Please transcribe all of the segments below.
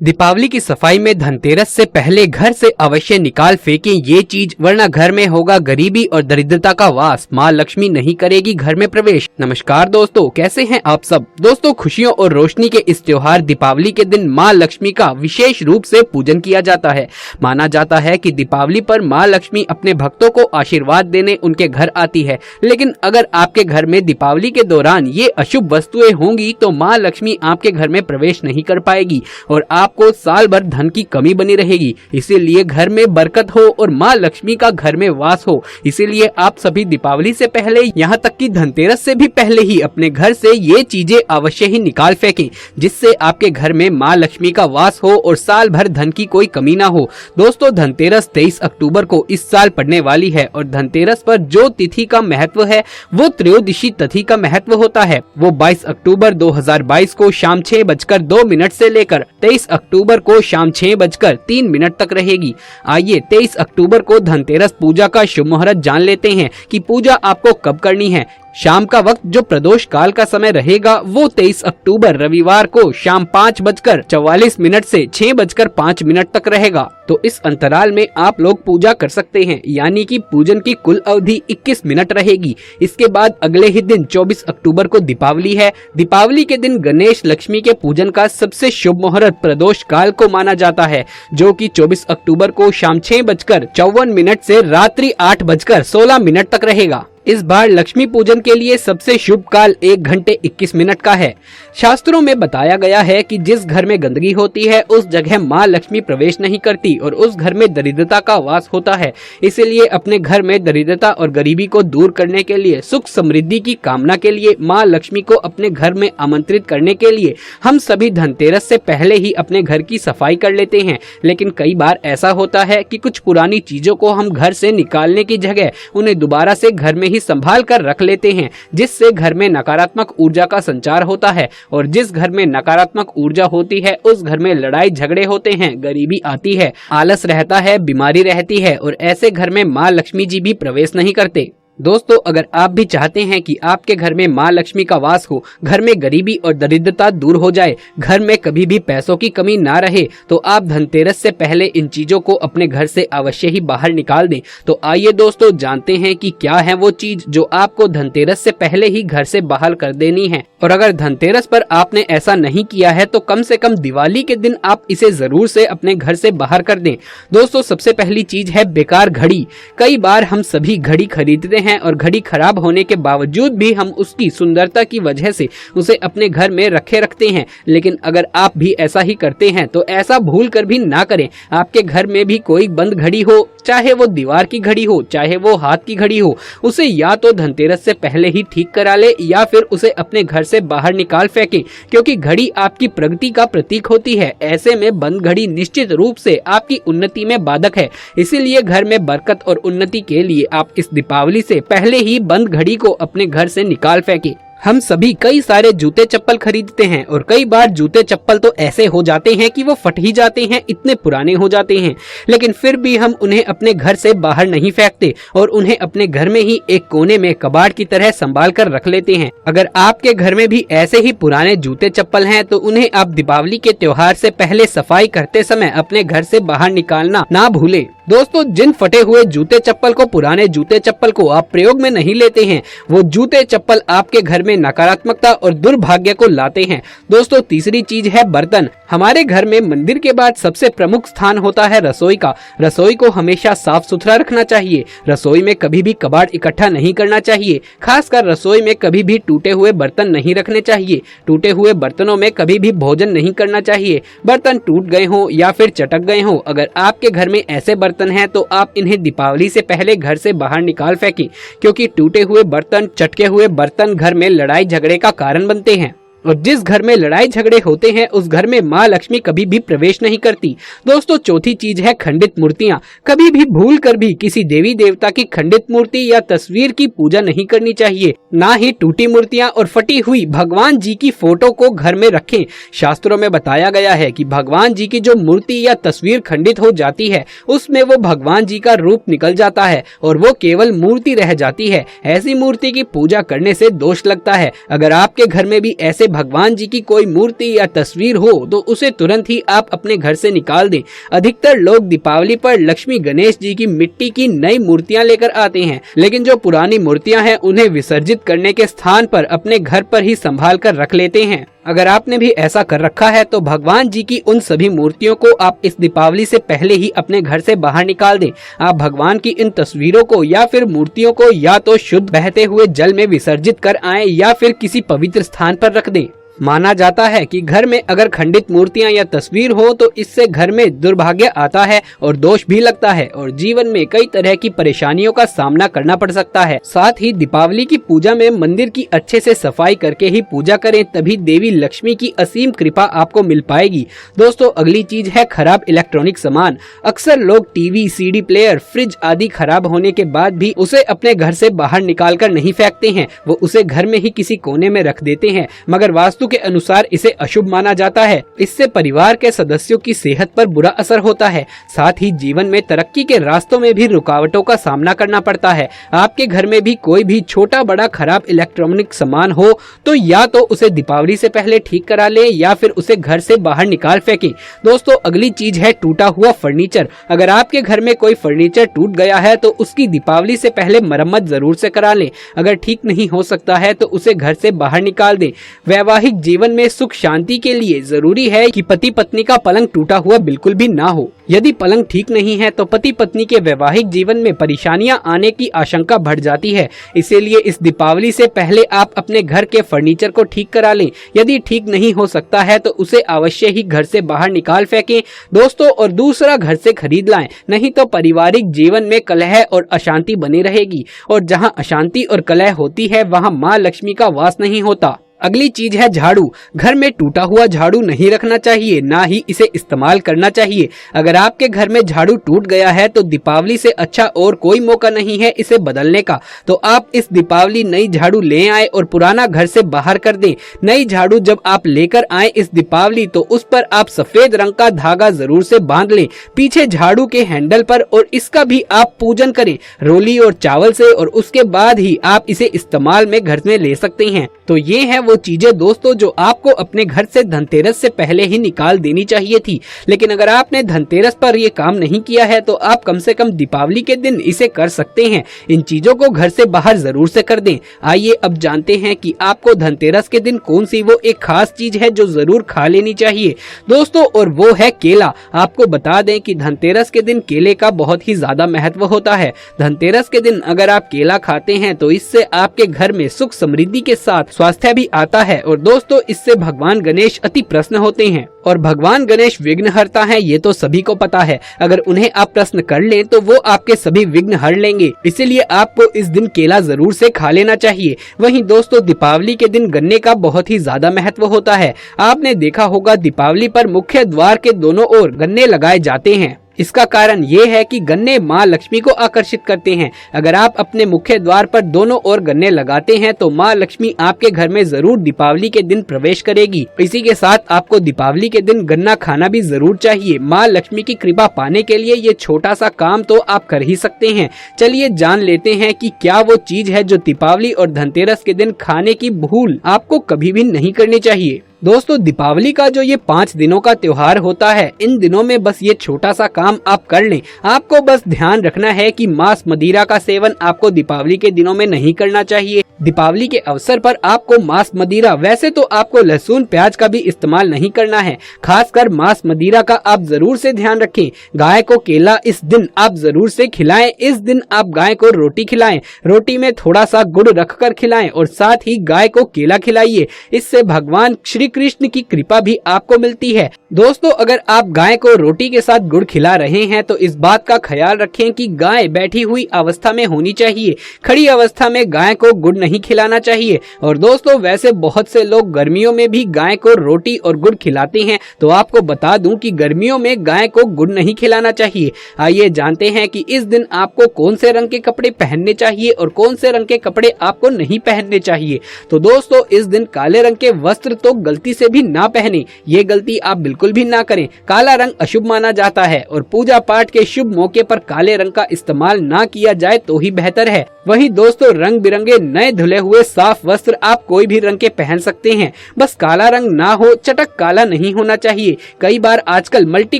दीपावली की सफाई में धनतेरस से पहले घर से अवश्य निकाल फेंकें ये चीज, वरना घर में होगा गरीबी और दरिद्रता का वास। माँ लक्ष्मी नहीं करेगी घर में प्रवेश। नमस्कार दोस्तों, कैसे हैं आप सब। दोस्तों, खुशियों और रोशनी के इस त्योहार दीपावली के दिन माँ लक्ष्मी का विशेष रूप से पूजन किया जाता है। माना जाता है कि दीपावली पर माँ लक्ष्मी अपने भक्तों को आशीर्वाद देने उनके घर आती है। लेकिन अगर आपके घर में दीपावली के दौरान ये अशुभ वस्तुएं होंगी तो माँ लक्ष्मी आपके घर में प्रवेश नहीं कर पाएगी और आपको साल भर धन की कमी बनी रहेगी। इसीलिए घर में बरकत हो और माँ लक्ष्मी का घर में वास हो। इसीलिए आप सभी दीपावली से पहले, यहाँ तक कि धनतेरस से भी पहले ही अपने घर से ये चीजें अवश्य ही निकाल फेंकें, जिससे आपके घर में माँ लक्ष्मी का वास हो और साल भर धन की कोई कमी ना हो। दोस्तों, धनतेरस 23 अक्टूबर को इस साल पड़ने वाली है और धनतेरस पर जो तिथि का महत्व है वो त्रयोदशी तिथि का महत्व होता है। वो 22 अक्टूबर 2022 को शाम 6:02 से लेकर 23 अक्टूबर को शाम 6:03 तक रहेगी। आइए 23 अक्टूबर को धनतेरस पूजा का शुभ मुहूर्त जान लेते हैं कि पूजा आपको कब करनी है। शाम का वक्त जो प्रदोष काल का समय रहेगा वो 23 अक्टूबर रविवार को शाम 5:44 से 6:05 तक रहेगा। तो इस अंतराल में आप लोग पूजा कर सकते हैं, यानी कि पूजन की कुल अवधि 21 मिनट रहेगी। इसके बाद अगले ही दिन 24 अक्टूबर को दीपावली है। दीपावली के दिन गणेश लक्ष्मी के पूजन का सबसे शुभ मुहूर्त प्रदोष काल को माना जाता है, जो कि 24 अक्टूबर को शाम 6:54 से रात्रि 8:16 तक रहेगा। इस बार लक्ष्मी पूजन के लिए सबसे शुभ काल 1:21 का है। शास्त्रों में बताया गया है कि जिस घर में गंदगी होती है उस जगह माँ लक्ष्मी प्रवेश नहीं करती और उस घर में दरिद्रता का वास होता है। इसीलिए अपने घर में दरिद्रता और गरीबी को दूर करने के लिए, सुख समृद्धि की कामना के लिए, माँ लक्ष्मी को अपने घर में आमंत्रित करने के लिए हम सभी धनतेरस से पहले ही अपने घर की सफाई कर लेते हैं। लेकिन कई बार ऐसा होता है कि कुछ पुरानी चीजों को हम घर से निकालने की जगह उन्हें दोबारा से घर में संभाल कर रख लेते हैं, जिससे घर में नकारात्मक ऊर्जा का संचार होता है और जिस घर में नकारात्मक ऊर्जा होती है उस घर में लड़ाई झगड़े होते हैं, गरीबी आती है, आलस रहता है, बीमारी रहती है और ऐसे घर में माँ लक्ष्मी जी भी प्रवेश नहीं करते। दोस्तों, अगर आप भी चाहते हैं कि आपके घर में माँ लक्ष्मी का वास हो, घर में गरीबी और दरिद्रता दूर हो जाए, घर में कभी भी पैसों की कमी ना रहे, तो आप धनतेरस से पहले इन चीजों को अपने घर से अवश्य ही बाहर निकाल दें। तो आइए दोस्तों जानते हैं कि क्या है वो चीज जो आपको धनतेरस से पहले ही घर से बाहर कर देनी है। और अगर धनतेरस पर आपने ऐसा नहीं किया है तो कम से कम दिवाली के दिन आप इसे जरूर से अपने घर से बाहर कर दें। दोस्तों, सबसे पहली चीज है बेकार घड़ी। कई बार हम सभी घड़ी खरीदते हैं और घड़ी खराब होने के बावजूद भी हम उसकी सुंदरता की वजह से उसे अपने घर में रखे रखते हैं। लेकिन अगर आप भी ऐसा ही करते हैं तो ऐसा भूल कर भी ना करें। आपके घर में भी कोई बंद घड़ी हो, चाहे वो दीवार की घड़ी हो, चाहे वो हाथ की घड़ी हो, उसे या तो धनतेरस से पहले ही ठीक करा ले या फिर उसे अपने घर से बाहर निकाल फेंकें, क्योंकि घड़ी आपकी प्रगति का प्रतीक होती है। ऐसे में बंद घड़ी निश्चित रूप से आपकी उन्नति में बाधक है। इसीलिए घर में बरकत और उन्नति के लिए आप इस दीपावली से पहले ही बंद घड़ी को अपने घर से निकाल फेंकें। हम सभी कई सारे जूते चप्पल खरीदते हैं और कई बार जूते चप्पल तो ऐसे हो जाते हैं कि वो फट ही जाते हैं, इतने पुराने हो जाते हैं। लेकिन फिर भी हम उन्हें अपने घर से बाहर नहीं फेंकते और उन्हें अपने घर में ही एक कोने में कबाड़ की तरह संभाल कर रख लेते हैं। अगर आपके घर में भी ऐसे ही पुराने जूते चप्पल हैं तो उन्हें आप दीपावली के त्योहार से पहले सफाई करते समय अपने घर से बाहर निकालना ना भूलें। दोस्तों, जिन फटे हुए जूते चप्पल को, पुराने जूते चप्पल को आप प्रयोग में नहीं लेते हैं, वो जूते चप्पल आपके घर में नकारात्मकता और दुर्भाग्य को लाते हैं। दोस्तों, तीसरी चीज है बर्तन। हमारे घर में मंदिर के बाद सबसे प्रमुख स्थान होता है रसोई का। रसोई को हमेशा साफ सुथरा रखना चाहिए। रसोई में कभी भी कबाड़ इकट्ठा नहीं करना चाहिए। खासकर रसोई में कभी भी टूटे हुए बर्तन नहीं रखने चाहिए। टूटे हुए बर्तनों में कभी भी भोजन नहीं करना चाहिए। बर्तन टूट गए हों या फिर चटक गए हों, अगर आपके घर में ऐसे बर्तन हैं तो आप इन्हें दीपावली से पहले घर से बाहर निकाल फेंकें, क्योंकि टूटे हुए बर्तन, चटके हुए बर्तन घर में लड़ाई झगड़े का कारण बनते हैं और जिस घर में लड़ाई झगड़े होते हैं उस घर में माँ लक्ष्मी कभी भी प्रवेश नहीं करती। दोस्तों, चौथी चीज है खंडित मूर्तियाँ। कभी भी भूल कर भी किसी देवी देवता की खंडित मूर्ति या तस्वीर की पूजा नहीं करनी चाहिए। ना ही टूटी मूर्तियाँ और फटी हुई भगवान जी की फोटो को घर में रखें। शास्त्रों में बताया गया है कि भगवान जी की जो मूर्ति या तस्वीर खंडित हो जाती है उसमें वो भगवान जी का रूप निकल जाता है और वो केवल मूर्ति रह जाती है। ऐसी मूर्ति की पूजा करने से दोष लगता है। अगर आपके घर में भी ऐसे भगवान जी की कोई मूर्ति या तस्वीर हो तो उसे तुरंत ही आप अपने घर से निकाल दें। अधिकतर लोग दीपावली पर लक्ष्मी गणेश जी की मिट्टी की नई मूर्तियां लेकर आते हैं, लेकिन जो पुरानी मूर्तियां हैं उन्हें विसर्जित करने के स्थान पर अपने घर पर ही संभाल कर रख लेते हैं। अगर आपने भी ऐसा कर रखा है तो भगवान जी की उन सभी मूर्तियों को आप इस दीपावली से पहले ही अपने घर से बाहर निकाल दें। आप भगवान की इन तस्वीरों को या फिर मूर्तियों को या तो शुद्ध बहते हुए जल में विसर्जित कर आएं या फिर किसी पवित्र स्थान पर रख दें। माना जाता है कि घर में अगर खंडित मूर्तियां या तस्वीर हो तो इससे घर में दुर्भाग्य आता है और दोष भी लगता है और जीवन में कई तरह की परेशानियों का सामना करना पड़ सकता है। साथ ही दीपावली की पूजा में मंदिर की अच्छे से सफाई करके ही पूजा करें, तभी देवी लक्ष्मी की असीम कृपा आपको मिल पाएगी। दोस्तों, अगली चीज है खराब इलेक्ट्रॉनिक सामान। अक्सर लोग टीवी, सीडी प्लेयर, फ्रिज आदि खराब होने के बाद भी उसे अपने घर से बाहर निकाल कर नहीं फेंकते हैं, वो उसे घर में ही किसी कोने में रख देते हैं, मगर वास्तु के अनुसार इसे अशुभ माना जाता है। इससे परिवार के सदस्यों की सेहत पर बुरा असर होता है, साथ ही जीवन में तरक्की के रास्तों में भी रुकावटों का सामना करना पड़ता है। आपके घर में भी कोई भी छोटा बड़ा खराब इलेक्ट्रॉनिक सामान हो तो या तो उसे दीपावली से पहले ठीक करा ले या फिर उसे घर से बाहर निकाल फेंकें। दोस्तों, अगली चीज है टूटा हुआ फर्नीचर। अगर आपके घर में कोई फर्नीचर टूट गया है तो उसकी दीपावली से पहले मरम्मत जरूर से करा लें। अगर ठीक नहीं हो सकता है तो उसे घर से बाहर निकाल दें। वैवाहिक जीवन में सुख शांति के लिए जरूरी है कि पति पत्नी का पलंग टूटा हुआ बिल्कुल भी ना हो। यदि पलंग ठीक नहीं है तो पति पत्नी के वैवाहिक जीवन में परेशानियां आने की आशंका बढ़ जाती है। इसीलिए इस दीपावली से पहले आप अपने घर के फर्नीचर को ठीक करा लें। यदि ठीक नहीं हो सकता है तो उसे अवश्य ही घर से बाहर निकाल फेंकें दोस्तों, और दूसरा घर से खरीद लाएं, नहीं तो पारिवारिक जीवन में कलह और अशांति बनी रहेगी, और जहां अशांति और कलह होती है वहां मां लक्ष्मी का वास नहीं होता। अगली चीज है झाड़ू। घर में टूटा हुआ झाड़ू नहीं रखना चाहिए, ना ही इसे इस्तेमाल करना चाहिए। अगर आपके घर में झाड़ू टूट गया है तो दीपावली से अच्छा और कोई मौका नहीं है इसे बदलने का। तो आप इस दीपावली नई झाड़ू ले आए और पुराना घर से बाहर कर दें। नई झाड़ू जब आप लेकर आए इस दीपावली तो उस पर आप सफेद रंग का धागा जरूर से बांध लें पीछे झाड़ू के हैंडल पर, और इसका भी आप पूजन करें रोली और चावल से, और उसके बाद ही आप इसे इस्तेमाल में घर में ले सकते हैं। तो ये है वो चीजें दोस्तों जो आपको अपने घर से धनतेरस से पहले ही निकाल देनी चाहिए थी। लेकिन अगर आपने धनतेरस पर ये काम नहीं किया है तो आप कम से कम दीपावली के दिन इसे कर सकते हैं। इन चीजों को घर से बाहर जरूर से कर दें। आइए अब जानते हैं कि आपको धनतेरस के दिन कौन सी वो एक खास चीज है जो जरूर खा लेनी चाहिए दोस्तों, और वो है केला। आपको बता दें कि धनतेरस के दिन केले का बहुत ही ज्यादा महत्व होता है। धनतेरस के दिन अगर आप केला खाते हैं तो इससे आपके घर में सुख समृद्धि के साथ स्वास्थ्य भी आता है, और दोस्तों इससे भगवान गणेश अति प्रसन्न होते हैं। और भगवान गणेश विघ्नहर्ता हैं, ये तो सभी को पता है। अगर उन्हें आप प्रश्न कर लें तो वो आपके सभी विघ्न हर लेंगे। इसीलिए आपको इस दिन केला जरूर से खा लेना चाहिए। वहीं दोस्तों दीपावली के दिन गन्ने का बहुत ही ज्यादा महत्व होता है। आपने देखा होगा दीपावली पर मुख्य द्वार के दोनों ओर गन्ने लगाए जाते हैं। इसका कारण ये है कि गन्ने माँ लक्ष्मी को आकर्षित करते हैं। अगर आप अपने मुख्य द्वार पर दोनों ओर गन्ने लगाते हैं तो माँ लक्ष्मी आपके घर में जरूर दीपावली के दिन प्रवेश करेगी। इसी के साथ आपको दीपावली के दिन गन्ना खाना भी जरूर चाहिए। माँ लक्ष्मी की कृपा पाने के लिए ये छोटा सा काम तो आप कर ही सकते हैं। चलिए जान लेते हैं कि क्या वो चीज है जो दीपावली और धनतेरस के दिन खाने की भूल आपको कभी भी नहीं करनी चाहिए। दोस्तों दीपावली का जो ये 5 दिनों का त्योहार होता है, इन दिनों में बस ये छोटा सा काम आप कर लें। आपको बस ध्यान रखना है कि मांस मदिरा का सेवन आपको दीपावली के दिनों में नहीं करना चाहिए। दीपावली के अवसर पर आपको मांस मदिरा, वैसे तो आपको लहसुन प्याज का भी इस्तेमाल नहीं करना है। खासकर मांस मदिरा का आप जरूर से ध्यान रखें। गाय को केला इस दिन आप जरूर से खिलाएं। इस दिन आप गाय को रोटी खिलाएं, रोटी में थोड़ा सा गुड़ रखकर खिलाएं और साथ ही गाय को केला खिलाइए। इससे भगवान श्री कृष्ण की कृपा भी आपको मिलती है। दोस्तों अगर आप गाय को रोटी के साथ गुड़ खिला रहे हैं तो इस बात का ख्याल रखें कि गाय बैठी हुई अवस्था में होनी चाहिए। खड़ी अवस्था में गाय को गुड़ नहीं खिलाना चाहिए। और दोस्तों वैसे बहुत से लोग गर्मियों में भी गाय को रोटी और गुड़ खिलाते हैं, तो आपको बता दूं कि गर्मियों में गाय को गुड़ नहीं खिलाना चाहिए। आइए जानते हैं कि इस दिन आपको कौन से रंग के कपड़े पहनने चाहिए और कौन से रंग के कपड़े आपको नहीं पहनने चाहिए। तो दोस्तों इस दिन काले रंग के वस्त्र तो गलती गलती से भी ना पहने। ये गलती आप बिल्कुल भी ना करें। काला रंग अशुभ माना जाता है और पूजा पाठ के शुभ मौके पर काले रंग का इस्तेमाल ना किया जाए तो ही बेहतर है। वहीं दोस्तों, रंग बिरंगे नए धुले हुए साफ वस्त्र आप कोई भी रंग के पहन सकते हैं, बस काला रंग ना हो, चटक काला नहीं होना चाहिए। कई बार आजकल मल्टी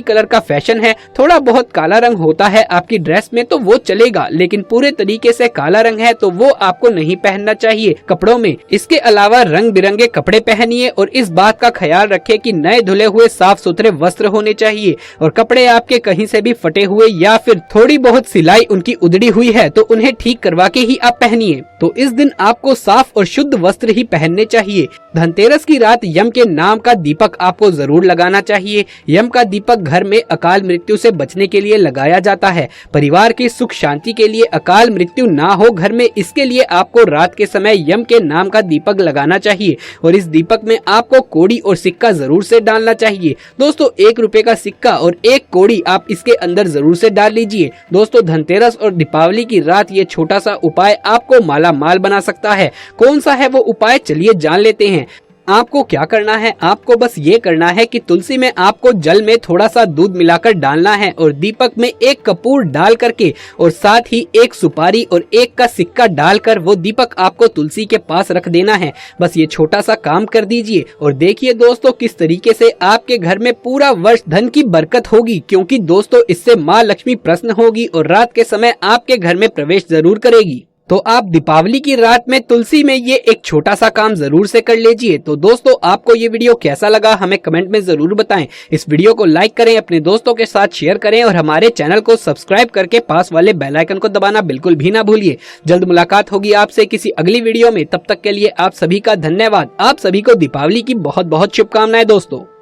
कलर का फैशन है, थोड़ा बहुत काला रंग होता है आपकी ड्रेस में तो वो चलेगा, लेकिन पूरे तरीके से काला रंग है तो वो आपको नहीं पहनना चाहिए कपड़ों में। इसके अलावा रंग बिरंगे कपड़े पहनिए और इस बात का ख्याल रखें कि नए धुले हुए साफ सुथरे वस्त्र होने चाहिए और कपड़े आपके कहीं से भी फटे हुए या फिर थोड़ी बहुत सिलाई उनकी उधड़ी हुई है तो उन्हें ठीक करवा के ही आप पहनिए। तो इस दिन आपको साफ और शुद्ध वस्त्र ही पहनने चाहिए। धनतेरस की रात यम के नाम का दीपक आपको जरूर लगाना चाहिए। यम का दीपक घर में अकाल मृत्यु से बचने के लिए लगाया जाता है। परिवार की सुख शांति के लिए, अकाल मृत्यु ना हो घर में, इसके लिए आपको रात के समय यम के नाम का दीपक लगाना चाहिए और इस दीपक में आपको कौड़ी और सिक्का जरूर से डालना चाहिए। दोस्तों, 1 रुपए का सिक्का और 1 कौड़ी आप इसके अंदर जरूर से डाल लीजिए। दोस्तों, धनतेरस और दीपावली की रात ये छोटा सा उपाय आपको माला माल बना सकता है। कौन सा है वो उपाय, चलिए जान लेते हैं। आपको क्या करना है, आपको बस ये करना है कि तुलसी में आपको जल में थोड़ा सा दूध मिलाकर डालना है और दीपक में 1 कपूर डाल करके और साथ ही 1 सुपारी और 1 का सिक्का डालकर वो दीपक आपको तुलसी के पास रख देना है। बस ये छोटा सा काम कर दीजिए और देखिए दोस्तों किस तरीके से आपके घर में पूरा वर्ष धन की बरकत होगी, क्योंकि दोस्तों इससे माँ लक्ष्मी प्रसन्न होगी और रात के समय आपके घर में प्रवेश जरूर करेगी। तो आप दीपावली की रात में तुलसी में ये एक छोटा सा काम जरूर से कर लीजिए। तो दोस्तों, आपको ये वीडियो कैसा लगा हमें कमेंट में जरूर बताएं। इस वीडियो को लाइक करें, अपने दोस्तों के साथ शेयर करें और हमारे चैनल को सब्सक्राइब करके पास वाले बेल आइकन को दबाना बिल्कुल भी ना भूलिए। जल्द मुलाकात होगी आपसे किसी अगली वीडियो में, तब तक के लिए आप सभी का धन्यवाद। आप सभी को दीपावली की बहुत बहुत शुभकामनाएं दोस्तों।